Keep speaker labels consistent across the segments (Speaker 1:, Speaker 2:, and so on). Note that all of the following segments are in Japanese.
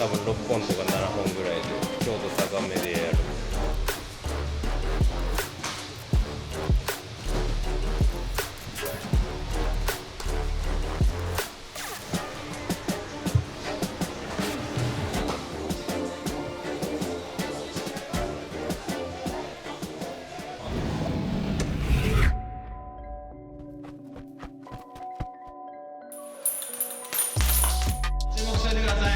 Speaker 1: 多分6本とか7本ぐらいで強度高めでやる。
Speaker 2: 注目しておいてください。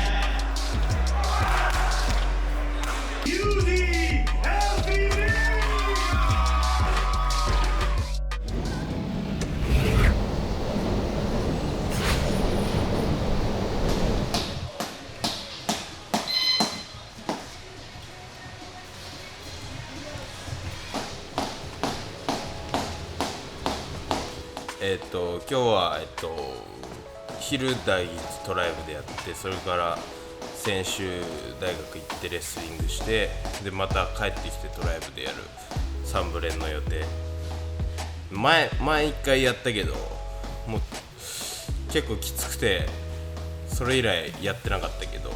Speaker 1: 今日は昼第一トライブでやって、それから先週大学行ってレスリングして、でまた帰ってきてトライブでやる3部練の予定。前1回やったけどもう結構きつくて、それ以来やってなかったけど、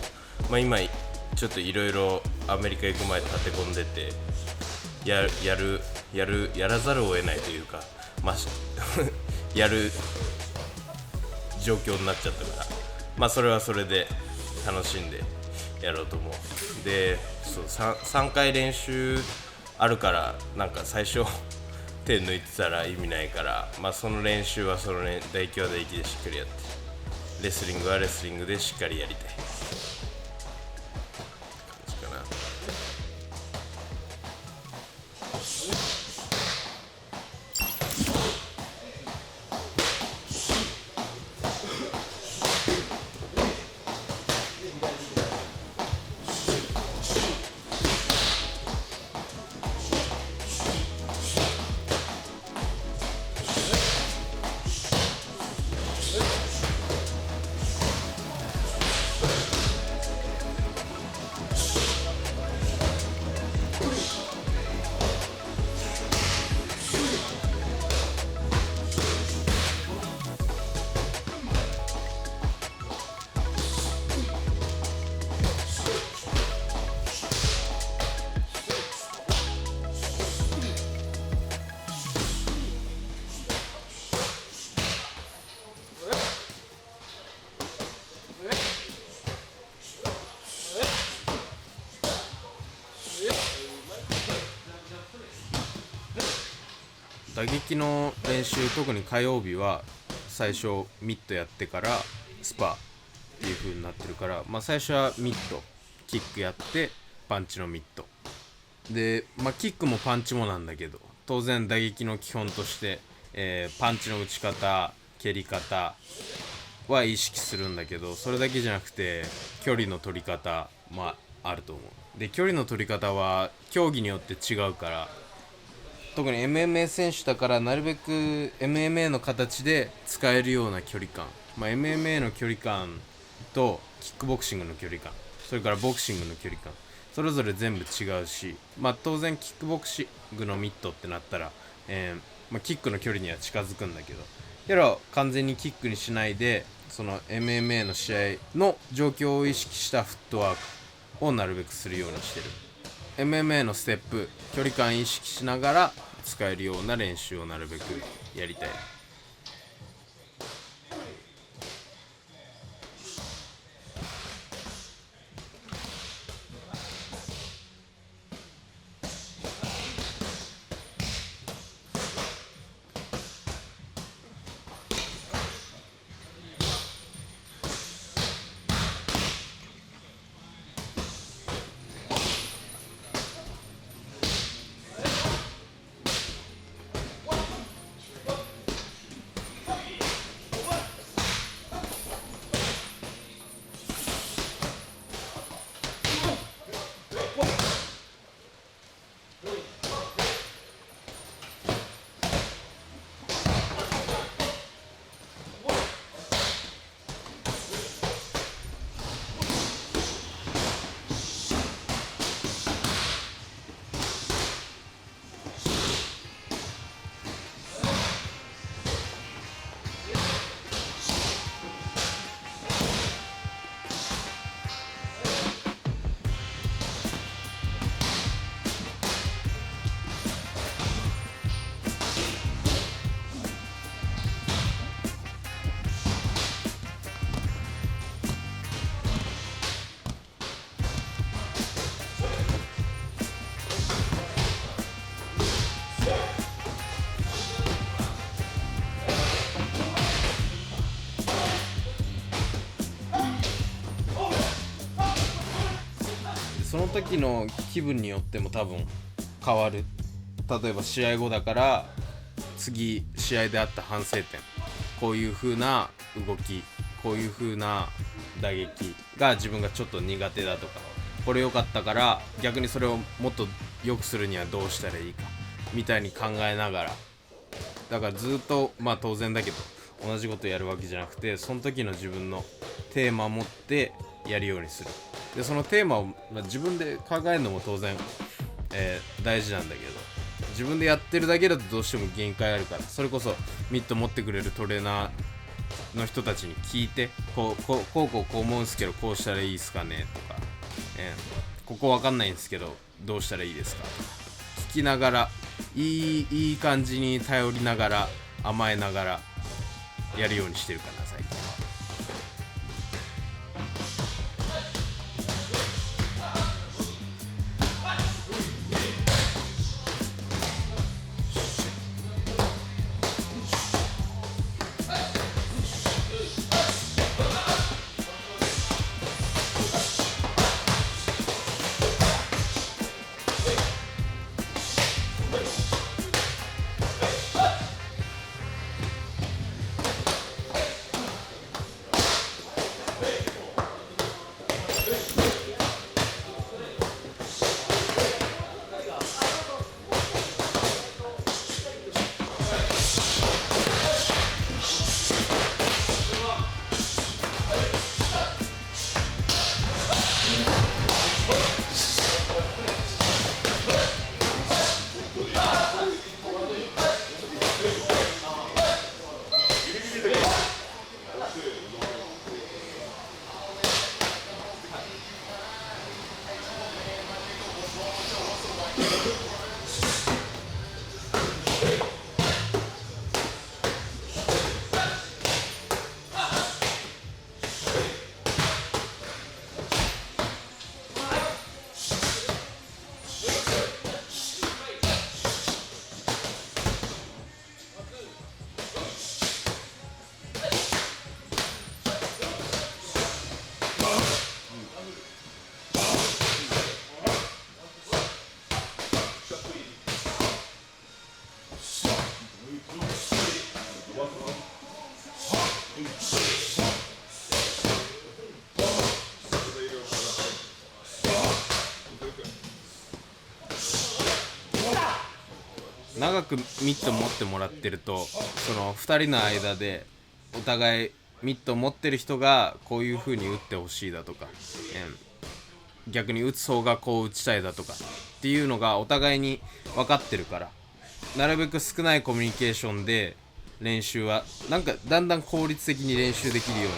Speaker 1: 今ちょっといろいろアメリカ行く前立て込んでて、やらざるを得ないというか、やる状況になっちゃったから、それはそれで楽しんでやろうと思う。で、そう 3回練習あるから、なんか最初手抜いてたら意味ないから、その練習はそのね、唾液は唾液でしっかりやって、レスリングはレスリングでしっかりやりたい感じかな。打撃の練習、特に火曜日は最初ミットやってからスパっていう風になってるから、最初はミットキックやってパンチのミットで、キックもパンチもなんだけど、当然打撃の基本として、パンチの打ち方、蹴り方は意識するんだけど、それだけじゃなくて距離の取り方もあると思う。で、距離の取り方は競技によって違うから、特に MMA 選手だからなるべく MMA の形で使えるような距離感、MMA の距離感とキックボクシングの距離感、それからボクシングの距離感、それぞれ全部違うし、当然キックボクシングのミットってなったら、キックの距離には近づくんだけど、完全にキックにしないで、その MMA の試合の状況を意識したフットワークをなるべくするようにしてる。MMA のステップ、距離感意識しながら使えるような練習をなるべくやりたい。その時の気分によっても多分変わる。例えば試合後だから次試合であった反省点、こういう風な動き、こういう風な打撃が自分がちょっと苦手だとか、これ良かったから逆にそれをもっと良くするにはどうしたらいいかみたいに考えながら、だからずっとまあ当然だけど同じことやるわけじゃなくて、その時の自分のテーマを持ってやるようにする。でそのテーマを、自分で考えるのも当然、大事なんだけど、自分でやってるだけだとどうしても限界あるから、それこそミット持ってくれるトレーナーの人たちに聞いて、こう思うんすけどこうしたらいいですかねとか、ここわかんないんですけどどうしたらいいですかとか聞きながら、いい感じに頼りながら甘えながらやるようにしてるかな最近は。長くミット持ってもらってると、その2人の間でお互いミット持ってる人がこういう風に打ってほしいだとか、逆に打つ方がこう打ちたいだとかっていうのがお互いに分かってるから、なるべく少ないコミュニケーションで練習はなんかだんだん効率的に練習できるよ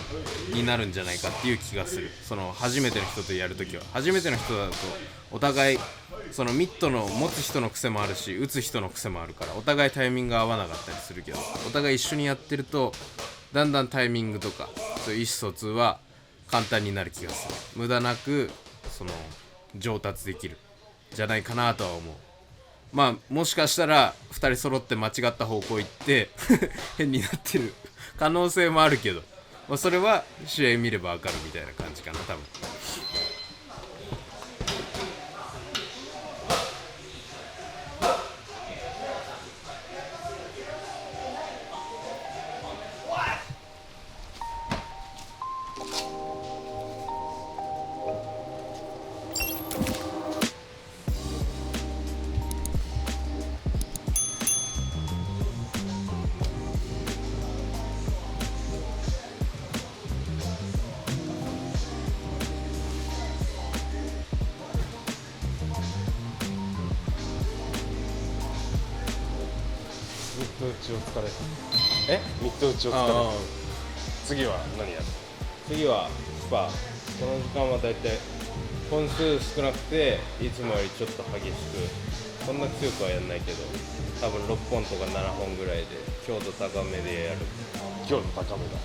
Speaker 1: うになるんじゃないかっていう気がする。その初めての人とやるときは、初めての人だとお互いそのミットの持つ人の癖もあるし打つ人の癖もあるから、お互いタイミングが合わなかったりするけど、お互い一緒にやってるとだんだんタイミングとかそういう意思疎通は簡単になる気がする。無駄なくその上達できるじゃないかなとは思う。まあもしかしたら2人揃って間違った方向行って変になってる可能性もあるけど、まあ、それは試合見れば分かるみたいな感じかな多分。
Speaker 3: ミット打ちお疲れ。
Speaker 1: え
Speaker 3: ミット打ちお疲れ。次は何やる？
Speaker 1: 次はスパ。この時間はだいたい本数少なくていつもよりちょっと激しく、そんな強くはやんないけど多分6本とか7本ぐらいで強度高めでやる。
Speaker 3: 強度高めだ。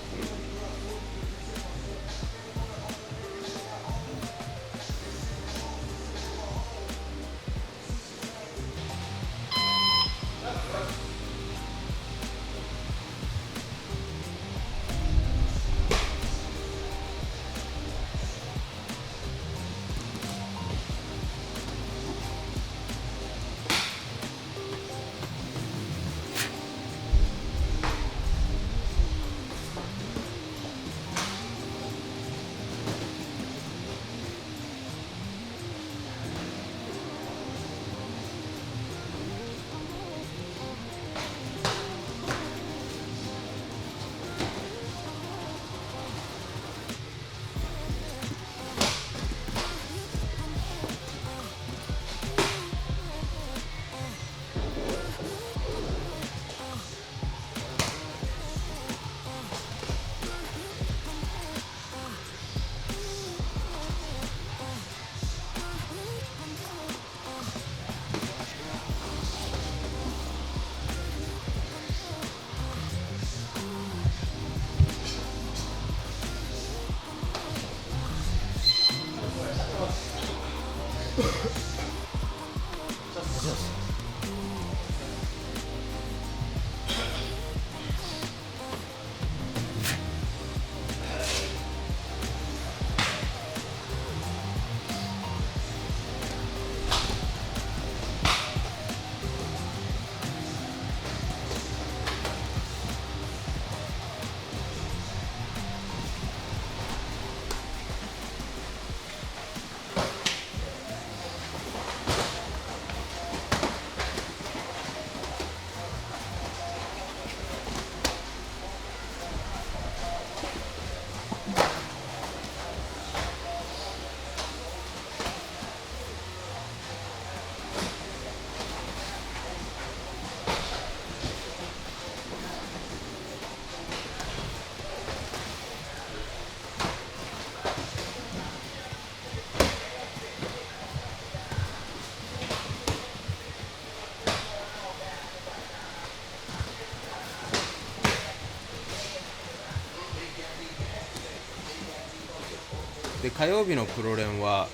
Speaker 1: で火曜日のプロ練は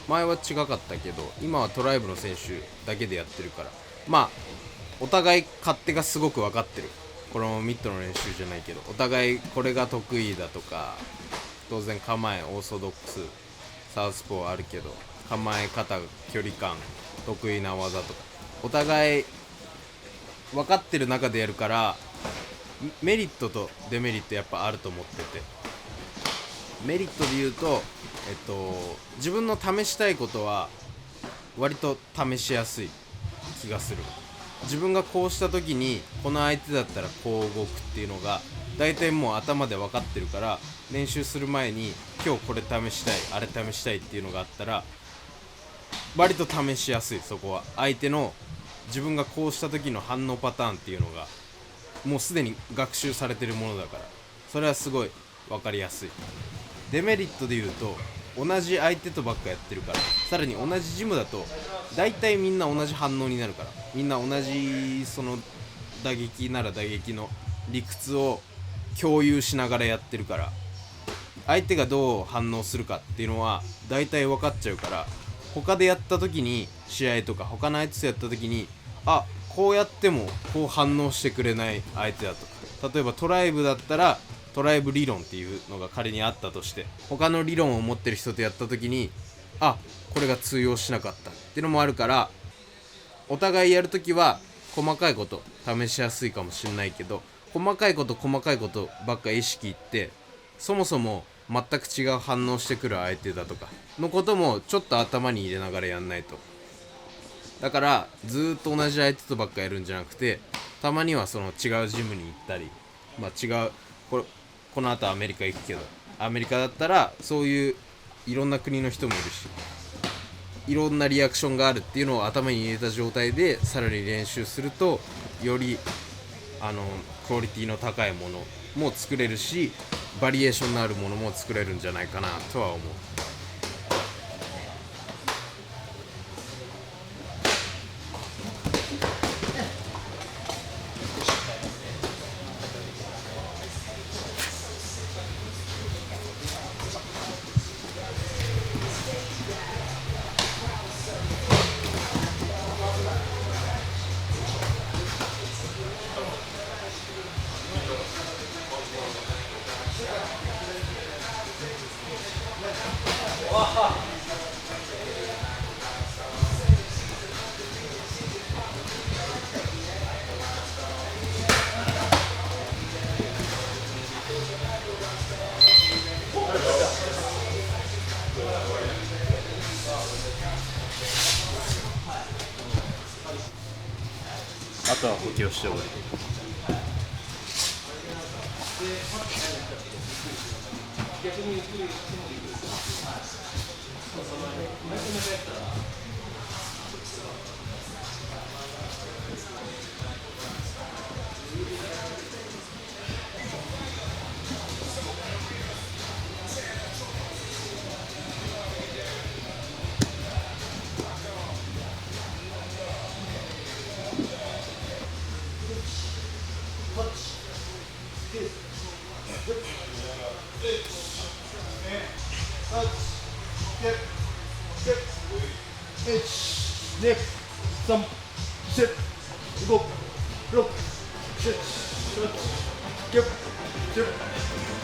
Speaker 1: 前は違かったけど今はトライブの選手だけでやってるから、まあお互い勝手がすごく分かってる。このミットの練習じゃないけどお互いこれが得意だとか、当然構えオーソドックスサウスポーあるけど構え方距離感得意な技とかお互い分かってる中でやるからメリットとデメリットやっぱあると思ってて、メリットで言うと、自分の試したいことは割と試しやすい気がする。自分がこうした時にこの相手だったらこう動くっていうのが大体もう頭で分かってるから、練習する前に今日これ試したいあれ試したいっていうのがあったら割と試しやすい。そこは相手の自分がこうした時の反応パターンっていうのがもうすでに学習されてるものだから、それはすごい分かりやすい。デメリットで言うと同じ相手とばっかやってるから、さらに同じジムだと大体みんな同じ反応になるから、みんな同じその打撃なら打撃の理屈を共有しながらやってるから、相手がどう反応するかっていうのは大体分かっちゃうから、他でやった時に試合とか他の相手とやった時にあこうやってもこう反応してくれない相手だと、例えばトライブだったらトライブ理論っていうのが仮にあったとして、他の理論を持ってる人とやった時にあこれが通用しなかったっていうのもあるから、お互いやるときは細かいこと試しやすいかもしれないけど、細かいことばっか意識いってそもそも全く違う反応してくる相手だとかのこともちょっと頭に入れながらやんないと。だからずーっと同じ相手とばっかやるんじゃなくて、たまにはその違うジムに行ったり、違うこの後アメリカ行くけど、アメリカだったらそういういろんな国の人もいるし、いろんなリアクションがあるっていうのを頭に入れた状態でさらに練習すると、よりクオリティの高いものも作れるし、バリエーションのあるものも作れるんじゃないかなとは思う。あとは補強して終わり。
Speaker 4: 1、2、3、4、5、6、7、8、9、10。